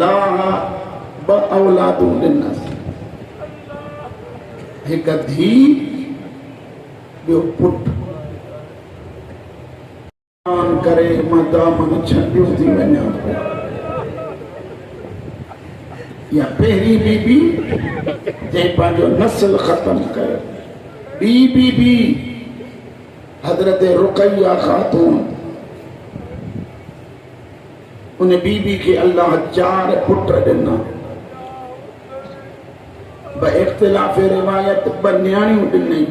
अल्लाह ब औलादू ॾिनस, हिक धी ॿियो पुट। करे मां दामन छॾियो थी वञा, या पहिरीं बीबी जंहिं पंहिंजो नस्ल ख़त्म कयो, ॿी बीबी हज़रत रुक़ैया ख़ातून, उन बीबी के अल्लाह 4 पुट ॾिना। इख्तिलाफ़ रिवायत 2 न्याणियूं ॾिनई,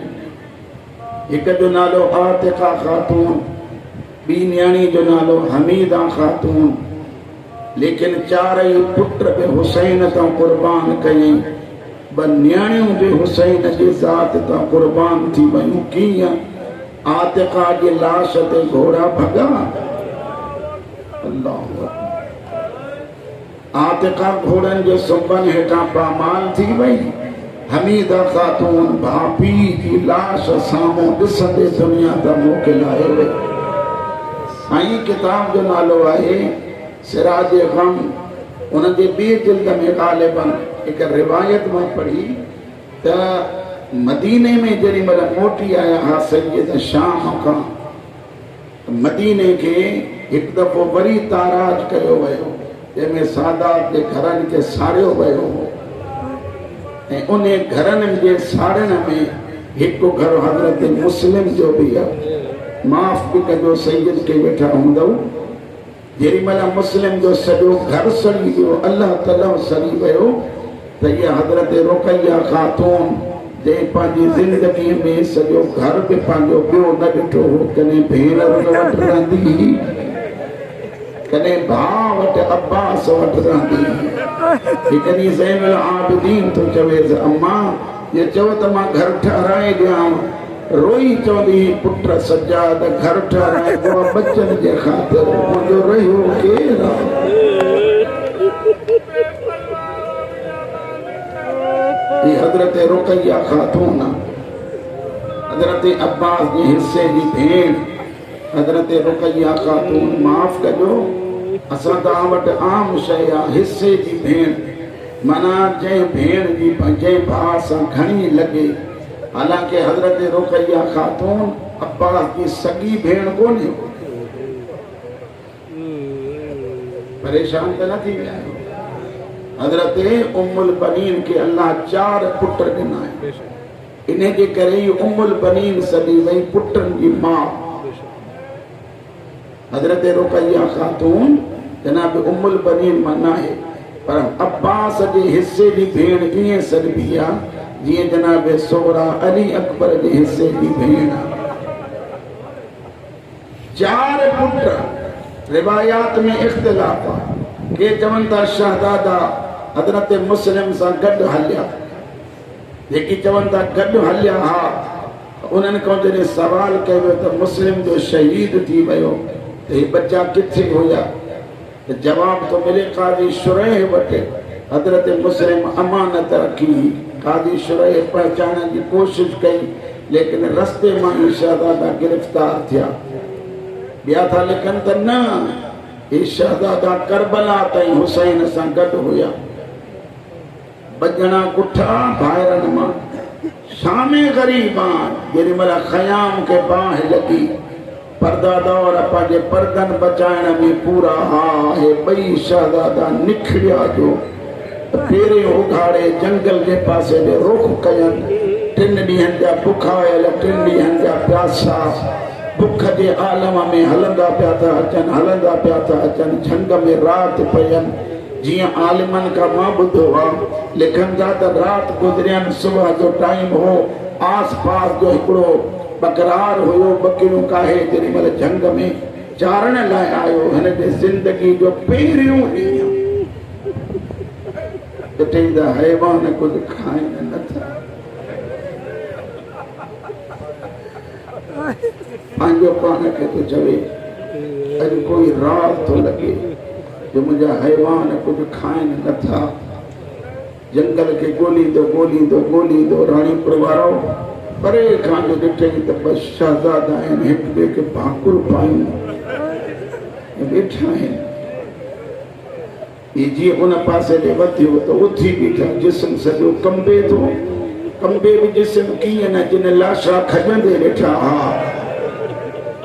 हिक जो नालो आतिका ख़ातून, ॿी न्याणी जो नालो हमीदा ख़ातून, लेकिन 4 पुट बि हुसैन तां क़ुर्बान कयई। 2 न्याणियूं बि हुसैन जी ज़ात तां क़ुर्बान थी वयूं। कीअं? आतिका जी लाश ते घोड़ा भगा। अल्लाह, आतिका घोड़न जे सुबन हेठां पामाल थी वई। हमीदा ख़ातून भापी जी लाश साम्हूं ॾिसंदे दुनिया तां मोकिलाए वई। साईं किताब जो नालो आहे सिराज गम। उन जे ॿिए जिल्द में ग़ालिबन हिकु रिवायत मां पढ़ी त मदीने में जेॾी महिल मोटी आया हा सैयद शाम खां, मदीने खे हिकु दफ़ो वरी ताराज कयो वियो, जंहिंमें सादात जे घरनि खे साड़ियो वियो हो। ऐं उन घरनि जे साड़ण में हिकु घर हज़रत मुस्लिम जो बि आहे। माफ़ बि कजो सैयद के वेठा हूंदव। जेॾी महिल मुस्लिम जो सॼो घर सड़ी वियो, अल्लाह ताला सड़ी वियो, त इहा हज़रत रुक़ैया ख़ातून जंहिं पंहिंजी ज़िंदगीअ में सॼो घर बि पंहिंजो ॿियो न ॾिठो हो, कॾहिं भेण वटि रहंदी हुई, कॾहिं भाउ वटि अब्बास वटि रहंदी हुई। हिकु ॾींहुं ज़ैनुल आबिदीन तो चवेसि, अम्मा ये चओ त मां घर ठाराए ॾियां। रोई चवंदी, पुट सजाद घर ठाराए बचन जे ख़ातिर, मुंहिंजो रहियो केरु आहे? हज़रत रुक़ैया ख़ातून, हज़रत अब्बास जे हिस्से जी भेण हज़रत रुक़ैया ख़ातून। माफ़ कजो, असां तव्हां वटि आम शइ आहे हिस्से जी भेण, माना जंहिं भेण जी जंहिं भाउ सां घणी लॻे। हालांकि हज़रत रुक़ैया ख़ातून अब्बास की सगी भेण कोन्हे। परेशान त न थी विया आहियो? हज़रत उम्मुल बनीन के अल्लाह 4 पुट ॾिना आहिनि, इन जे करे ई उम्मुल बनीन सॾी वई, पुटनि जी माउ। हज़रत रुक़ैया ख़ातून जनाब उम्मुल बनीन मां न आहे, पर अब्बास जे हिस्से जी भेण ईअं सॾिबी आहे जीअं जनाब सोहरा अली अकबर जे हिस्से जी भेण। 4 पुट। रिवायात में इख्तिलाफ आहे, के चवनि था शहज़ादा हज़रत मुस्लिम सां गॾु हलिया, जेकी चवनि था गॾु हलिया हा। उन्हनि खां जॾहिं सवाल कयो त मुस्लिम जो शहीद थी वियो त हे बच्चा किथे हुया, त जवाब तो मिले क़ाज़ी शुरैह वटि। हज़रत मुस्लिम अमानत रखी, क़ाज़ी शुरैह पहचानण जी कोशिश कई, लेकिन रस्ते मां ई शहज़ादा गिरफ़्तार थिया। ॿिया था लिखनि त न, हे शहज़ादा करबला ताईं हुसैन सां गॾु हुया। बजणा कुठा ॿाहिरनि मां शामे ग़रीबान, जेॾी महिल ख़याम खे बाहि लॻी, परदादौर पंहिंजे परदनि बचाइण में पूरा हा। हे 2 शहज़ादा निखिड़िया जो पहिरें उघाड़े जंगल जे पासे ॾे रुख कयनि। 3 ॾींहंनि जा बुखायल, 3 ॾींहंनि जा प्यासा, बुख जे आलम में हलंदा पिया था अचनि, हलंदा पिया था अचनि। झंग में राति पयनि। जीअं आलिमनि खां मां ॿुधो आहे, लिखनि था त राति गुज़रियनि, सुबुह जो टाइम हो, आस पास जो हिकिड़ो बकरार हुयो, बकरियूं काहे जेॾी महिल झंग में चारण लाइ आयो, हिन जे ज़िंदगी जो पहिरियों ॾींहुं ॾिठई त हैवान कुझु खाइनि नथा। पंहिंजो पाण खे थो चवे, अॼु कोई रात थो लॻे जो मुंहिंजा हैवान कुझु खाइनि नथा। जंगल खे ॻोल्हींदो ॻोल्हींदो ॻोल्हींदो राणीपुर वारो परे खां जो ॾिठई त 2 शहज़ादा आहिनि, हिक ॿिए खे भाकुर पायूं वेठा आहिनि। ये जी उन पासे ॾे वधियो त उथी बीठा जिस्म सॼो कंबे थो कंबे बि जिस्म कीअं न जिन लाशा खॼंदे ॾिठा हा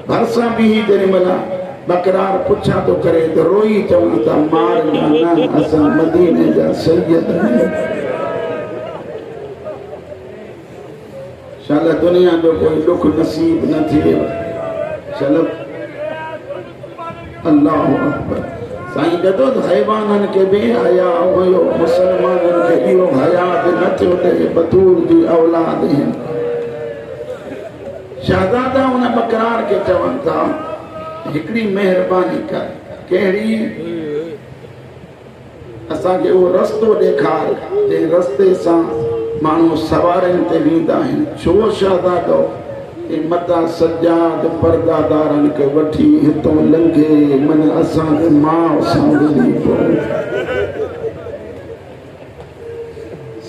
भरसां बि तेरे मला बकरार पुछा तो करे तो रोई चवनि था मार न असां मदीने जा सैयद शाला दुनिया जो कोई दुख नसीब न थिए चलो अल्लाह अकबर साईं जदो हैवाननि के बे हया हुयो मुसलमाननि के इहो हयात न थियो त बतूल जी औलाद आहिनि शहजादा उन बकरार के चवनि था हिकिड़ी महिरबानी कर कहिड़ी असांखे उहो रस्तो ॾेखार जंहिं रस्ते सां माण्हू सवारनि ते वेंदा आहिनि छो शहजादो मता सजाद परदादारनि खे वठी हितां लंघे मन असांखे माउ सां मिली पियो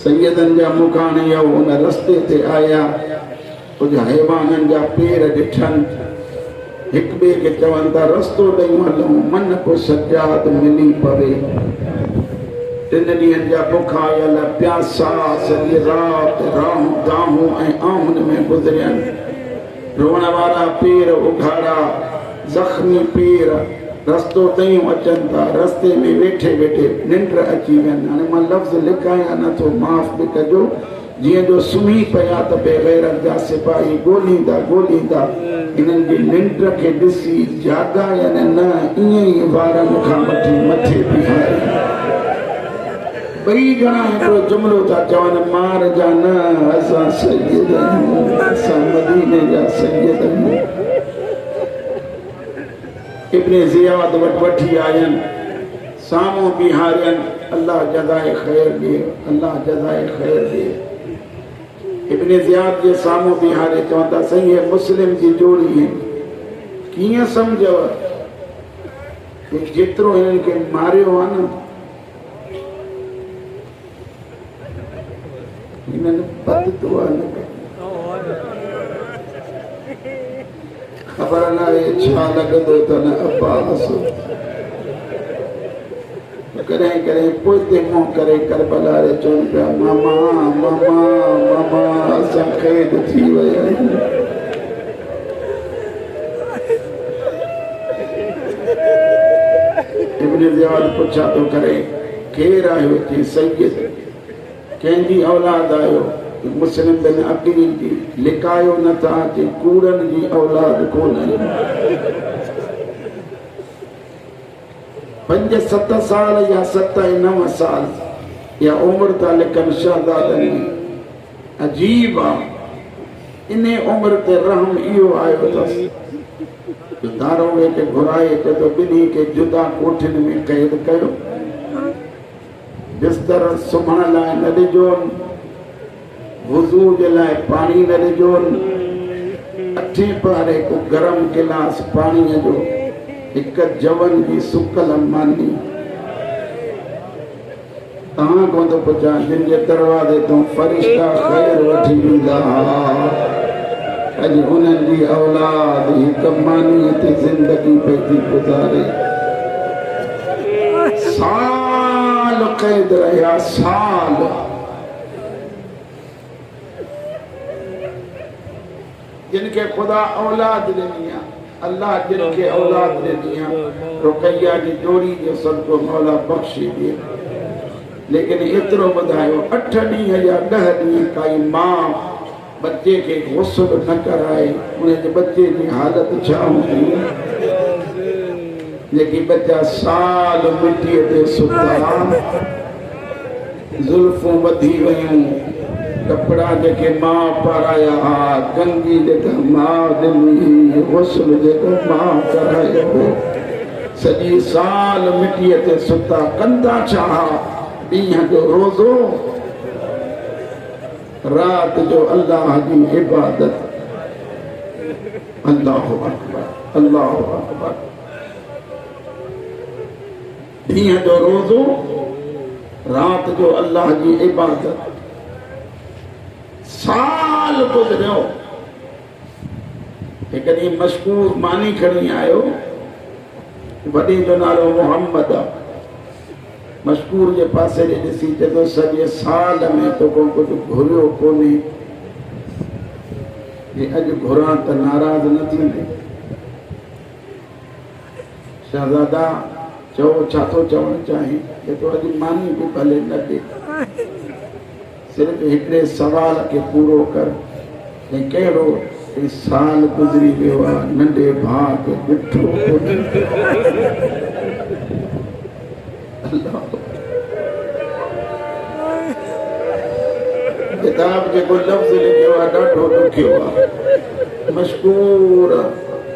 सैयदनि जा मुकाणी उन रस्ते ते आया कुछ हैवाननि जा पेर ॾिठनि हिक ॿिए खे चवनि था रस्तो ॾेई हलूं मन को सजाद मिली पवे 3 ॾींहंनि जा बुखायल प्यासा सॼी राति राहूं दाहूं ऐं आहुनि में गुज़रियनि रोअण वारा पेर उघाड़ा ज़ख़्मी पेर रस्तो तयूं अचनि था रस्ते में वेठे वेठे निंड अची वञनि हाणे मां लफ़्ज़ लिखायां नथो माफ़ बि कजो जिए जो सुम्ही पिया त बेग़ैरत जा सिपाही ॻोल्हींदा इन्हनि जी निंड खे ॾिसी जाॻा या न ईअं ई वारनि खां वठी मथे बीहारे ॿई ॼणा हिकिड़ो जुमिलो था चवनि मार जा न असां सैयद आहियूं असां मदीने जा सैयद आहियूं इब्ने ज़ियाद वठी आयनि साम्हूं बीहारियनि अल्लाह जज़ाए ख़ैर ॾिए अल्लाह जज़ाए ख़ैर ॾिए इब्ने ज़ियाद जे साम्हूं बीहारे चवनि था साईं हे मुस्लिम जी जोड़ी आहिनि कीअं सम्झव जेतिरो हिननि खे मारियो आहे न इन्हनि बददुआ न ख़बर न आहे छा लॻंदो अथनि अब्बास कॾहिं कॾहिं पोइ मुंहुं करे करबला रे चवनि पिया मामा मामा मामा असां क़ैद थी विया आहियूं इब्ने ज़ियाद पुछा थो करे केरु आहियो जी सैयद कंहिंजी औलाद आहियो मुस्लिम बिन अकील जी लिकायो नथा अचे कूड़नि जी औलाद कोन 5-7 साल या 7-9 साल या उम्र था लिखनि शहजादनि जी अजीब आहे इन उम्र ते रहम इहो आयो अथसि दारोगे खे घुराए चए थो ॿिन्ही खे जुदा कोठियुनि में क़ैद कयो बिस्तर सुम्हण लाइ न ॾिजोनि वुज़ू जे लाइ पाणी न ॾिजोनि 8 पहरे को गरम गिलास पाणीअ जो हिक जवन जी सुकल मानी तव्हां कोन थो पुछां जिन जे दरवाज़े तां फ़रिश्ता ख़ैर वठी वेंदा अॼु उन्हनि जी औलाद हिक मानीअ ते ज़िंदगी पई थी गुज़ारे साल क़ैद रहिया साल जिनके खुदा औलाद ॾिनी आहे अल्लाह जिनके औलाद ॾिनी आहे रुकैया जी जोड़ी जो सदको मौला बख़्शी ॾिए लेकिन एतिरो ॿुधायो 8 ॾींहं या 10 ॾींहं काई मां बच्चे के गुस्ल न कराए उनजे बच्चे जी हालत छा हूंदी जेकी बच्चा साल मिट्टीअ ते सुता ज़ुल्फूं वधी वयूं कपड़ा जेके मां पाराया गंगी जेका मां ॾिनी गुस्ल जेको मां करायो सॼी साल मिट्टीअ ते सुता कंदा छा ॾींहं जो रोज़ो रात जो अल्लाह की इबादत अल्लाह अकबर अल्लाह अकबर ॾींहं जो रोज़ो रात जो अल्लाह की इबादत साल गुज़रियो एक ॾींहुं मशहूर मानी खणी आयो वॾे जो नालो मोहम्मद मशकूर के पासे ॾे ॾिसी चए थो सॼे साल में तो को कुछ घुरियो कोन्हे, ये अॼु घुरां त नाराज़ न थींदे। शहज़ादा चओ छा थो चवणु चाहे? चए थो अॼु मानी बि भले न ॾे, सिर्फ़ हिकिड़े सवाल खे पूरो कर। ऐं कहिड़ो? साल गुज़री वियो आहे, नंढे भाउ खे ॾिठो कोन्हे। किताब जेको लफ़्ज़ लिखियो आहे ॾाढो ॾुखियो आहे। मशकूर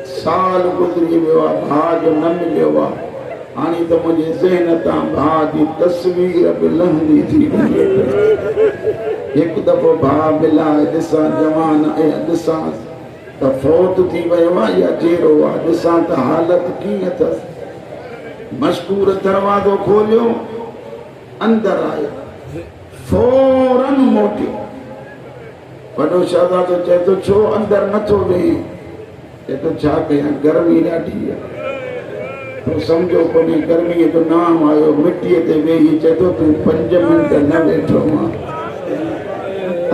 साल गुज़री वियो आहे, भाउ जो न मिलियो आहे। हाणे त मुंहिंजे ज़हन तां भाउ जी तस्वीर बि लहंदी थी वई। हिकु दफ़ो भाउ मिला, ॾिसां जवान ऐं ॾिसां त फौत थी वियो आहे या जहिड़ो आहे, ॾिसां त हालत कीअं अथसि। मशकूर दरवाज़ो खोलियो, अंदरि आयो, फौरन मोटियो। वॾो शहज़ादो चए थो छो अंदरि नथो वेहे? चए थो छा कयां, गर्मी ॾाढी आहे। तो सम्झो कोन्हे गर्मीअ जो नाम आयो, मिटीअ ते वेही। चए थो तूं 5 मिंट न वेठो आहे।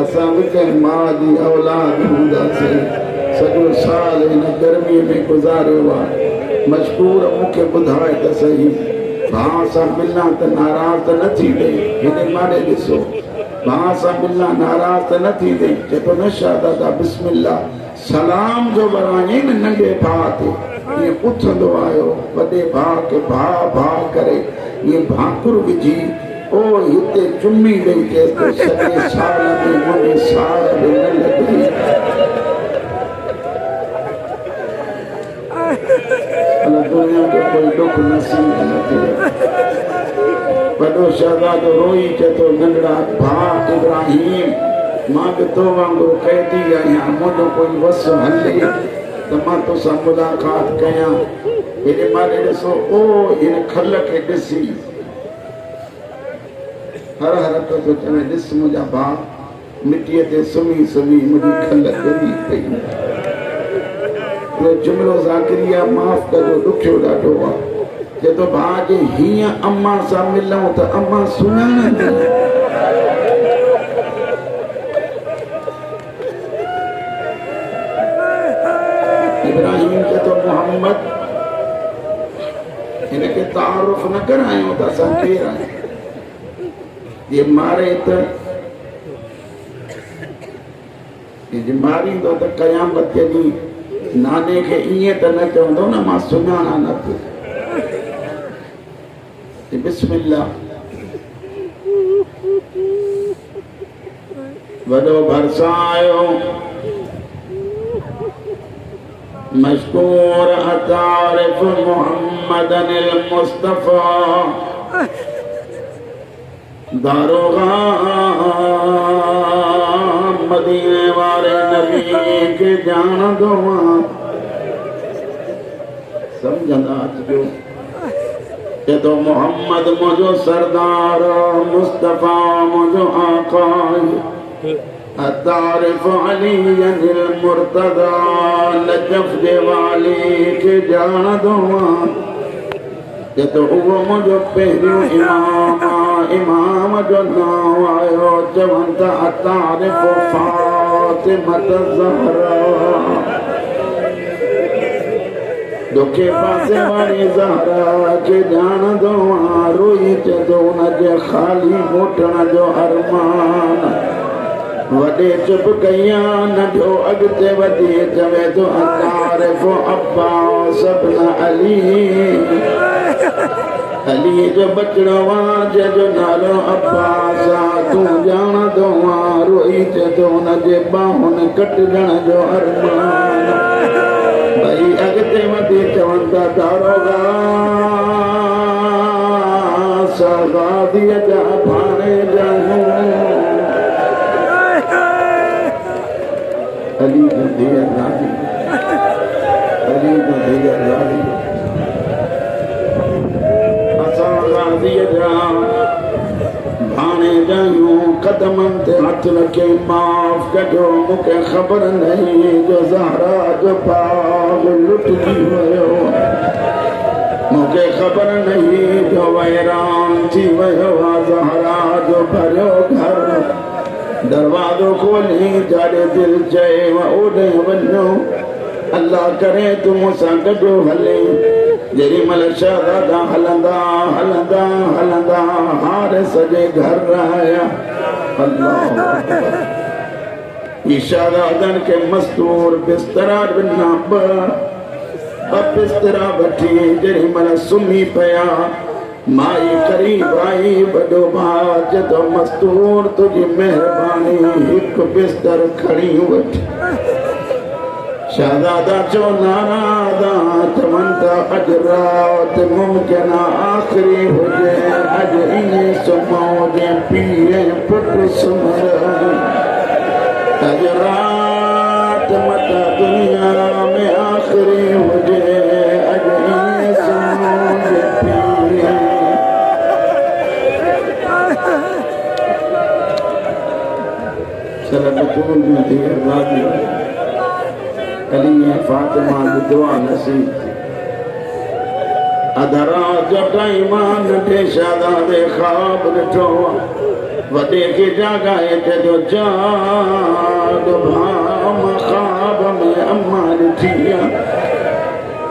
असां बि कंहिं माउ जी औलाद हूंदासीं, सॼो साल हिन गर्मीअ में गुज़ारियो आहे। मशकूर मूंखे ॿुधाए त सही, भाउ सां मिलां त नाराज़ त न थींदे? हिन माने ॾिसो, भाउ सां मिलां नाराज़ त न थींदे? चए थो न शहज़ादा बिस्मिल्ला, सलाम जो वराए न नंढे भाउ ते। ये उथंदो आयो, वॾे भाउ खे भाउ भाउ करे ये भाकुर विझी ओ हिते चुम्मी ॾेई। चए थो सॼे साल में मुंहिंजी साल बि न लॻी। दुनिया जो कोई दुख नसीब न थिए। वॾो शहज़ादो रोई चए थो नंढड़ा भाउ इब्राहिम, मां बि तो वांगुरु कैदी आहियां, मुंहिंजो कोई वस हले त मां तोसां मुलाक़ात कयां। हेॾे माने ॾिसो, ओ हिन खल खे ॾिसी हर हर थो चवे, ॾिस मुंहिंजा भाउ मिटीअ ते सुम्ही सुम्ही मुंहिंजी खल ॻरी पई। जुमिलो ज़ाकिरिया माफ़ कजो, ॾुखियो ॾाढो आहे। चए थो भाउ जे हीअं अम्मा सां मिलूं त अम्मा सुञाणंदी। इब्राहिम चए थो मोहम्मद हिनखे तारुफ़ न करायूं त असां केरु आहियूं? ये मारे त मारींदो त क़यामत जे ॾींहुं नाने खे ईअं त न चवंदो न मां सुञाणा न पियो। बिस्मिल्लाह, वॾो भरसा आयो। मशकूर अतारिफ मुहम्मदन मुस्तफा, दारोगा मदीने वारे नबी के जान दो। समझंदा अचो। ये तो मोहम्मद मुझो सरदार, मुस्तफा मुझो आका, अतारिफ अली अनिल मुर्तदा, नजफ जे वाली के जान दो। ये तो वो मुझो पहिरियों इमाम जो नाम आयो, चवंदा अतारिफ फातिमत ज़हरा, दुखे पासे वाली ज़हरा के जान दो। रोई चदो उनजे ख़ाली मोटण जो अरमान। वॾे चुप कया, नंढो अॻिते वधी चवे थो अतारिफ अब्बास इब्न अली, अली जो बचड़ो आहे जंहिंजो नालो अब्बास आहे, तूं ॼाणंदो आहे। रोई चए थो हुनजे ॿाहुनि कटजण जो अरमान। भई अॻिते वधी चवंदा दारोगा शहज़ादीअ जा भाणे ॼाणूं। अली जो धीअ राज़ी, अली जो धीअ राज़ी, असां राज़ीअ जा भाणे ॼायूं। कदमनि ते हथ रखे माफ़ कजो, मूंखे ख़बर नहीं जो ज़हरा जो बाग़ लुटिजी वियो। मुझे खबर नहीं जो वैरान थी वह ज़हरा जो भरो घर दरवाज़ो खोली जारे दिल चए ओॾे वञो अल्लाह करे तूं मूंसां गॾु हले जेॾी महिल शहज़ादा हलंदा हलंदा हलंदा हार सॼे घर आया अल्लाह शहज़ादनि के मस्तूर बिस्तरा ॾिना ॿ बिस्तरा वठी जेॾी महिल सुम्ही पिया माई करीब आई वॾो भाउ जदो मस्तूर तुझी महिरबानी हिकु बिस्तर खणी वठ शहज़ादा चो नाराज़ा चवनि था अॼु राति मुमकिन आख़िरी हुजे अॼु ईअं सुम्हूं जीअं पीउ ऐं पुटु सुम्हनि अॼु राति मता दुनिया में आख़िरी हुजे अॼु ईअं सुम्हूं जीअं पीउ चल बतूल में थी आज़ादी अली फातिमा की दुआ नसीब अधरा जो टाइम नंढे शहज़ादे ख्वाब ॾिठो वॾे खे जाॻाए चयो जाग भाउ मां ख्वाब में अम्मा ॾिठी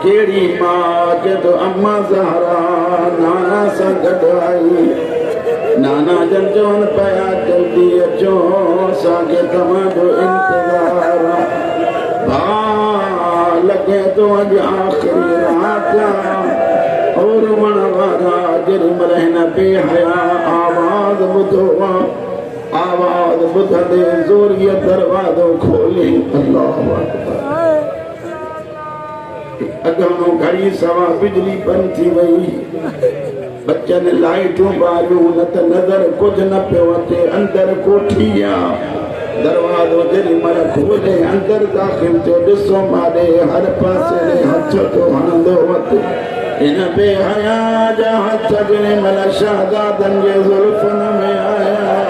कहिड़ी मां चयो अम्मा ज़हरा नाना सां गॾु आई नाना जन चवनि पिया जल्दी अचो असांखे तव्हांजो इंतज़ार भाउ लॻे थो अॼु आख़िरी राति और वण वारा जेॾी महिल हिन बेहया आवाज़ ॿुधो आवाज़ ॿुधंदे ज़ोरीअ दरवाज़ो खोली अल्लाहु अॻियां घड़ी सवा बिजली बंदि थी वई बच्चनि लाइटूं ॿारियूं न त नज़र कुझु न पियो अचे अंदरि कोठी दरवाज़ो जेॾी महिल खोले अंदरि दाख़िल थियो ॾिसो माॾे हर पासे हथ थो हणंदो वटि इन बेहया जा हथ जेॾी महिल शहज़ादनि जे ज़ुल्फ़नि में आया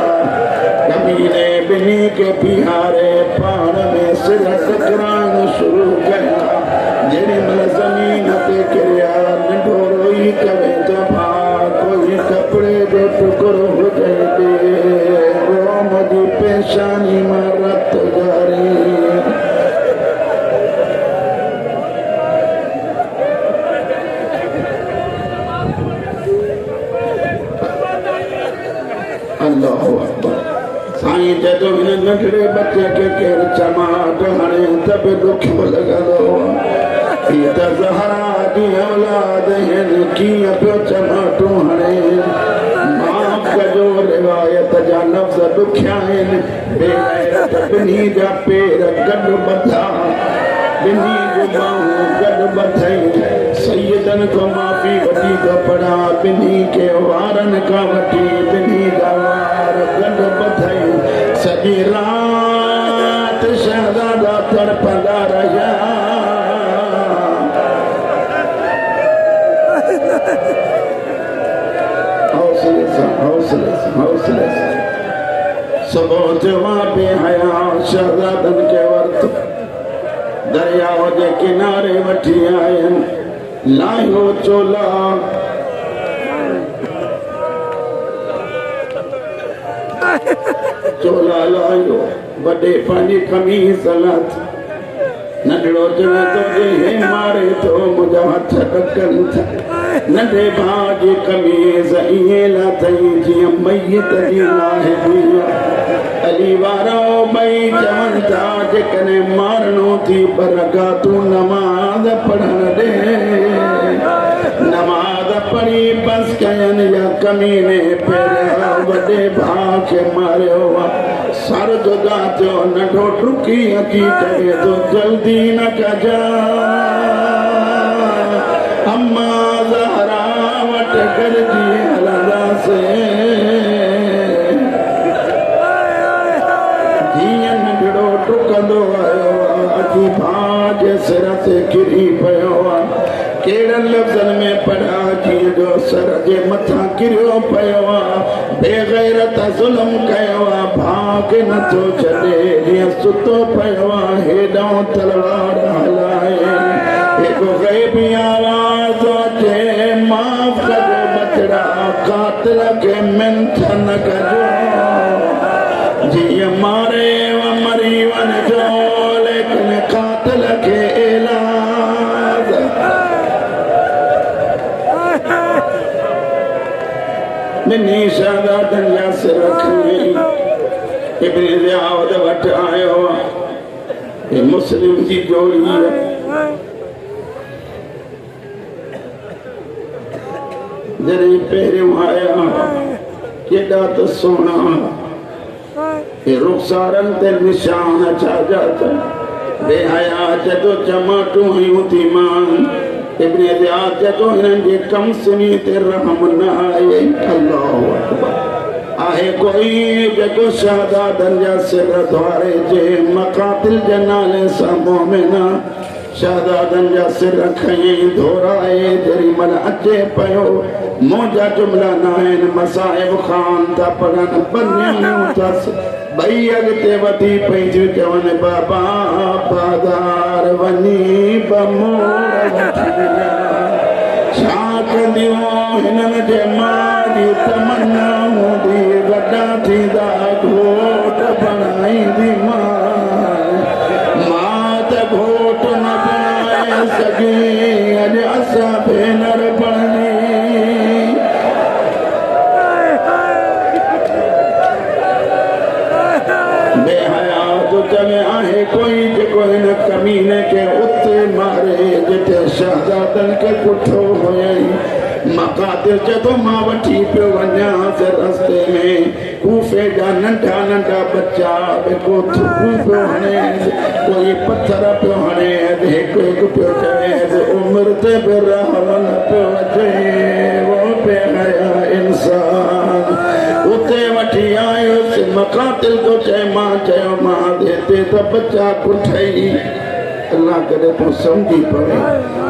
कमीने ॿिन्ही खे बीहारे पाण में सिर टकराइण शुरू कया जेॾी महिल ज़मीन ते किरिया नंढो रोई करे थो भाउ कोई कपिड़े जो टुकड़ो हुजे रोम जी पेशानी मां रत ॼारी अल्लाहु अकबर साईं जदो हिन नंढड़े बच्चे खे केरु चमाट हणे त बि ॾुखियो लॻंदो हीअ त ज़हरा जी औलाद आहिनि कीअं पियो चमाटूं हणे माफ़ कजो रिवायत जा लफ़्ज़ ॾुखिया आहिनि बेग़ैरत ॿिन्ही जा पेर गॾु ॿधा ॿिन्ही जूं ॿाहूं गॾु ॿधई सैयदनि खां माफ़ी वठी कपिड़ा ॿिन्ही खे वारनि खां वठी ॿिन्ही जा वार गॾु ॿधई सॼी राति शहज़ादा तड़पंदा रहिया हौसले से सुबुह जवां बेहया शहज़ादनि खे वरितो दरियाव जे किनारे वठी आयनि लाहियो चोला चोला लाहियो वॾे पंहिंजी कमीज़ लाथी नंढड़ो चवे थो हे मारे थो मुंहिंजा हथ ॾकनि था नंढे भाउ जी कमीज़ ईअं लाथई जीअं मैयत जी लाहिबी अली वारा ॿई चवनि था जेकॾहिं मारणो थी पर का तूं नमाज़ पढ़ण ॾे नमाज़ पढ़ी बस कयनि या कमीने पहिरियां वॾे भाउ खे मारियो सर जुदा थियो नंढो डुकी अची करे तो जल्दी न कजा अम्मा ज़हरा वट गॾिजी हलंदासीं जीअं नंढड़ो डुकंदो आयो अची भाउ जे सिर ते किरी पियो कहिड़नि लफ़्ज़नि में पढ़ा जीअं जो सर जे मथां किरियो पियो बेग़ैरत ज़ुल्म कयो भाउ खे नथो छॾे जीअं सुतो पियो हेॾां तलवार हलाए हिकु ग़ैबी आवाज़ अचे मारे व मरी वन जो लेकिन कातिल के इलाज बिन्नी शहादातन जा सिर रखी इब्न ज़ियाद वट आयो ये मुस्लिम जी जोड़ी जरी पहिरियों आया केॾा त सोना ये रुखसारन ते निशान छा जाता बेहया जदो चमाटू हयूं थी मान इब्न ज़ियाद जदो हिननि जे कम सुनी ते रहम न आए अल्लाहु अकबर आहे कोई जेको शहादातन जा सिर द्वारे जे मकातिल जे नाले सां मोमिना शहादातन जा सिर खयईं धोराए जेरी मन अचे पियो मुंहिंजा जुमला न आहिनि मसाइब ख़ान था पढ़नि बनियूं अथसि ॿई अॻिते वधी पई चवनि बाबा बाज़ार वञी बमोड़ छा कंदियूं हिननि जे मां जी तमन्ना हूंदी वॾा थींदा घोट बणाईंदी मां त घोट न बणाए सघी अॼु असां भेनर बणनी बेहया जो चवे आहे कोई जेको हिन कमीने के उते मारे जिते शहादातन के पुठो हुयई मकातिल चतो मां वठी पियो वञा रस्ते में कूफे जा नंढा नंढा बच्चा बेको थुकू पियो हणे कोई पत्थर पियो हणे हिकु हिकु पियो चवे उमिरि ते बि रहम न पियो अचे वो बेहया इंसान उते वठी आयुसि मकातिल तो चए मां चयो मां हिते त बच्चा पुठई अल्लाह करे तो समझी पवे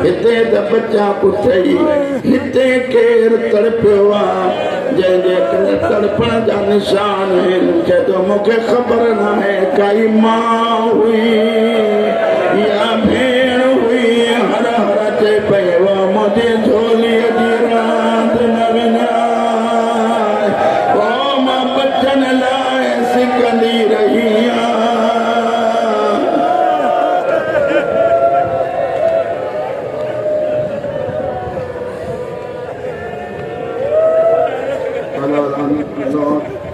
हिते त बच्चा पुठई हिते केर तड़पियो आहे जंहिंजे तड़पण जा निशान आहिनि चए थो मूंखे ख़बर न आहे काई मां हुई या भेण हुई हर हर चए पई मुंहिंजी झोलीअ जी रांदि न विञाए मां बचनि लाइ सिकंदी रही Allah